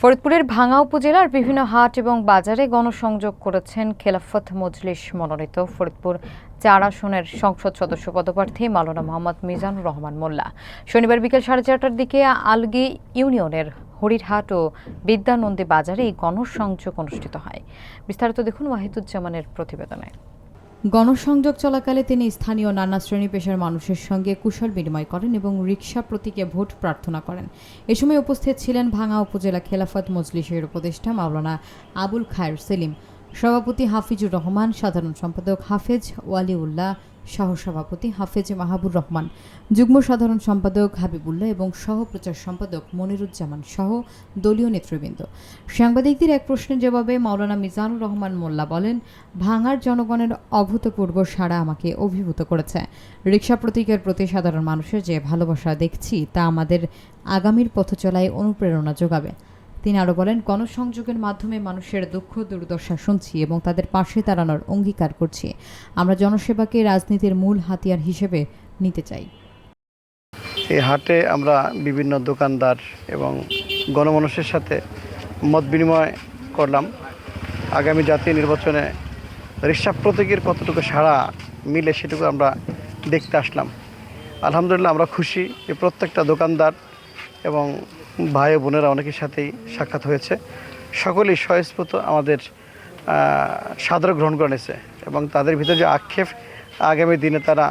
ফরিদপুরের ভাঙ্গা উপজেলার বিভিন্ন হাট এবং বাজারে গণসংযোগ করেছেন খেলাফত মজলিস মনোনীত ফরিদপুর ৪ আসনের সংসদ সদস্য পদপ্রার্থী মাওলানা মোহাম্মদ মিজানুর রহমান মোল্লা। শনিবার বিকেল ৪:৩০টার দিকে আলগী ইউনিয়নের হরিরহাট ও বিদ্যানন্দী বাজারে এই গণসংযোগ অনুষ্ঠিত হয়। বিস্তারিত দেখুন ওয়াহিদুজ্জামানের প্রতিবেদনে। গণসংযোগ চলাকালে তিনি স্থানীয় নানা শ্রেণী পেশার মানুষের সঙ্গে কুশল বিনিময় করেন এবং রিকশা প্রতীকে ভোট প্রার্থনা করেন। এ সময় উপস্থিত ছিলেন ভাঙ্গা উপজেলা খেলাফত মজলিসের উপদেষ্টা মাওলানা আবুল খায়ের সেলিম, সভাপতি হাফিজুর রহমান, সাধারণ সম্পাদক হাফেজ ওয়ালিউল্লাহ, সহসভাপতি হাফেজ মাহাবুর রহমান, যুগ্ম সাধারণ সম্পাদক হাবিবুল্লাহ এবং সহপ্রচার সম্পাদক মনিরুজ্জামান সহ দলীয় নেতৃবৃন্দ। সাংবাদিকদের এক প্রশ্নের জবাবে মাওলানা মিজানুর রহমান মোল্লা বলেন, ভাঙ্গার জনগণের অভূতপূর্ব সাড়া আমাকে অভিভূত করেছে। রিকশা প্রতীকের প্রতি সাধারণ মানুষের যে ভালোবাসা দেখছি তা আমাদের আগামীর পথ চলায় অনুপ্রেরণা যোগাবে। তিনি আরও বলেন, গণসংযোগের মাধ্যমে মানুষের দুঃখ দুর্দশা শুনছি এবং তাদের পাশে দাঁড়ানোর অঙ্গীকার করছি। আমরা জনসেবাকে রাজনীতির মূল হাতিয়ার হিসেবে নিতে চাই। এই হাটে আমরা বিভিন্ন দোকানদার এবং গণমানুষের সাথে মত বিনিময় করলাম। আগামী জাতীয় নির্বাচনে রিকশা প্রতীকের কতটুকু সাড়া মিলে সেটুকু আমরা দেখতে আসলাম। আলহামদুলিল্লাহ আমরা খুশি যে প্রত্যেকটা দোকানদার এবং ভাই ও বোনেরা অনেকের সাথেই সাক্ষাৎ হয়েছে। সকলেই স্বয়স্ফূর্ত আমাদের সাদর গ্রহণ করে নিয়েছে এবং তাদের ভিতরে যে আক্ষেপ, আগামী দিনে তারা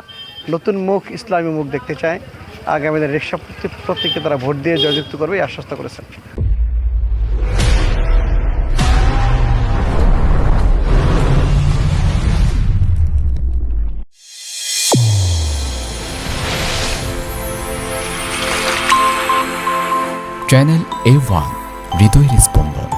নতুন মুখ, ইসলামী মুখ দেখতে চায়। আগামী দিনে রিকশা প্রতীকে তারা ভোট দিয়ে জয়যুক্ত করবে এই আশ্বস্ত করেছেন। চ্যানেল A1 হৃদয়ের স্পন্দন।